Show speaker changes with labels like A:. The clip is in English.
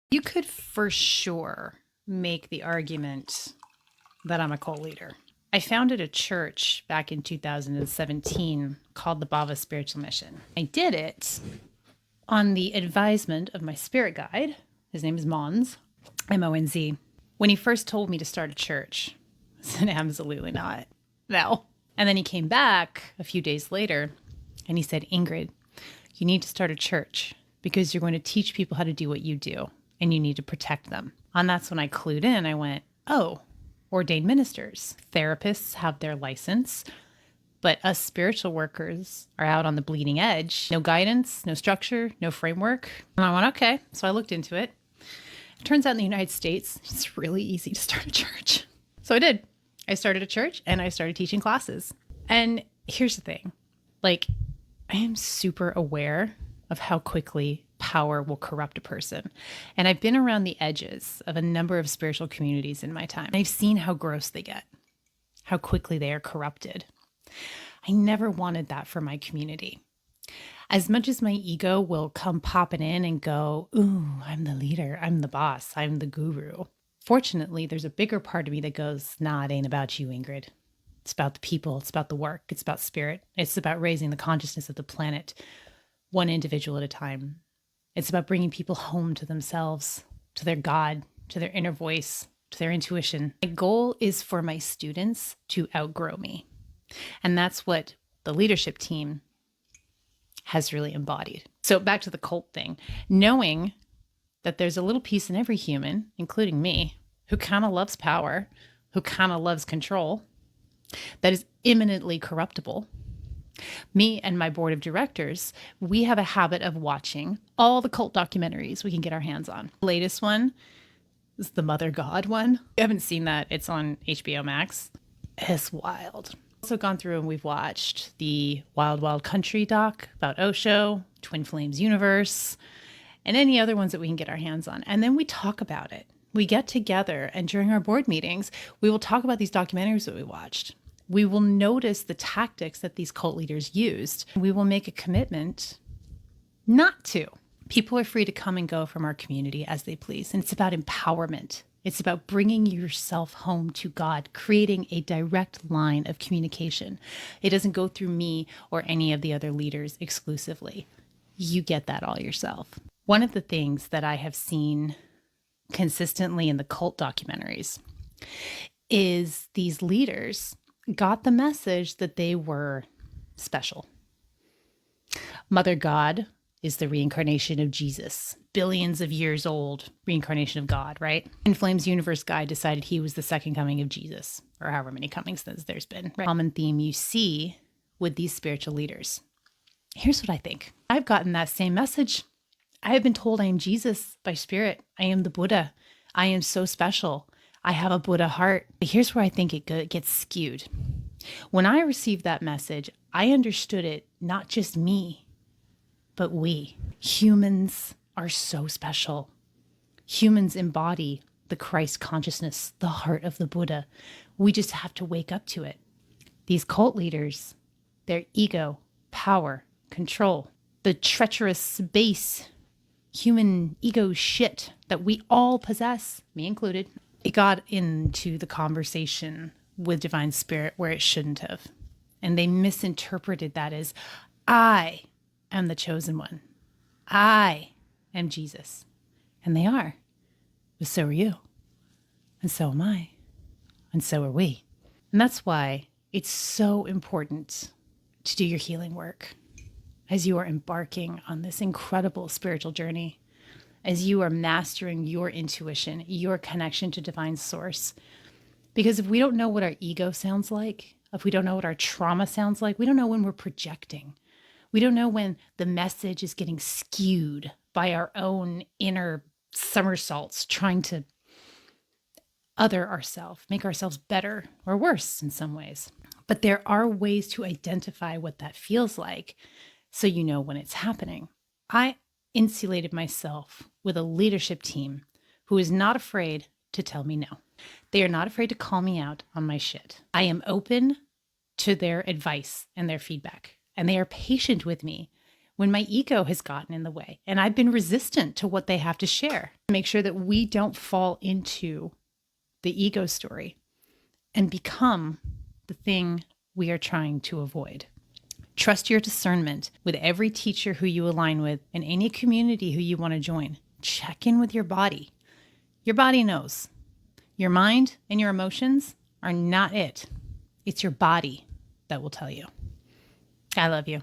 A: You could for sure make the argument that I'm a cult leader. I founded a church back in 2017 called the Bhava Spiritual Mission. I did it on the advisement of my spirit guide. His name is Mons, M-O-N-Z. When he first told me to start a church, I said, absolutely not. No. And then he came back a few days later and he said, Ingrid, you need to start a church because you're going to teach people how to do what you do and you need to protect them. And that's when I clued in. I went, oh, ordained ministers, therapists have their license, but us spiritual workers are out on the bleeding edge. No guidance, no structure, no framework. And I went, okay. So I looked into it. It turns out in the United States, it's really easy to start a church. So I did. I started a church and I started teaching classes. And here's the thing, like, I am super aware of how quickly power will corrupt a person. And I've been around the edges of a number of spiritual communities in my time. I've seen how gross they get, how quickly they are corrupted. I never wanted that for my community. As much as my ego will come popping in and go, ooh, I'm the leader, I'm the boss, I'm the guru. Fortunately, there's a bigger part of me that goes, nah, it ain't about you, Ingrid. It's about the people, it's about the work, it's about spirit. It's about raising the consciousness of the planet, one individual at a time. It's about bringing people home to themselves, to their God, to their inner voice, to their intuition. My goal is for my students to outgrow me. And that's what the leadership team has really embodied. So back to the cult thing, knowing that there's a little piece in every human, including me, who kind of loves power, who kind of loves control, that is imminently corruptible. Me and my board of directors, we have a habit of watching all the cult documentaries we can get our hands on. The latest one is the Mother God one. If you haven't seen that, it's on HBO Max. It's wild. Also gone through and we've watched the Wild Wild Country doc about Osho, Twin Flames Universe, and any other ones that we can get our hands on. And then we talk about it. We get together and during our board meetings, we will talk about these documentaries that we watched. We will notice the tactics that these cult leaders used. We will make a commitment not to. People are free to come and go from our community as they please. And it's about empowerment. It's about bringing yourself home to God, creating a direct line of communication. It doesn't go through me or any of the other leaders exclusively. You get that all yourself. One of the things that I have seen consistently in the cult documentaries is these leaders got the message that they were special. Mother God is the reincarnation of Jesus, billions of years old reincarnation of God, right? In Flames Universe guy decided he was the second coming of Jesus, or however many comings there's been. Right? Common theme you see with these spiritual leaders. Here's what I think. I've gotten that same message. I have been told I am Jesus by spirit. I am the Buddha. I am so special. I have a Buddha heart. But here's where I think it gets skewed. When I received that message, I understood it, not just me, but we. Humans are so special. Humans embody the Christ consciousness, the heart of the Buddha. We just have to wake up to it. These cult leaders, their ego, power, control, the treacherous base human ego shit that we all possess, me included, it got into the conversation with divine spirit where it shouldn't have. And they misinterpreted that as, I am the chosen one. I am Jesus. And they are. But so are you. And so am I. And so are we. And that's why it's so important to do your healing work as you are embarking on this incredible spiritual journey, as you are mastering your intuition, your connection to divine source. Because if we don't know what our ego sounds like, if we don't know what our trauma sounds like, we don't know when we're projecting. We don't know when the message is getting skewed by our own inner somersaults, trying to other ourselves, make ourselves better or worse in some ways. But there are ways to identify what that feels like so you know when it's happening. I insulated myself with a leadership team who is not afraid to tell me no. They are not afraid to call me out on my shit. I am open to their advice and their feedback, and they are patient with me when my ego has gotten in the way and I've been resistant to what they have to share. Make sure that we don't fall into the ego story and become the thing we are trying to avoid. Trust your discernment with every teacher who you align with and any community who you want to join. Check in with your body. Your body knows. Your mind and your emotions are not it. It's your body that will tell you. I love you.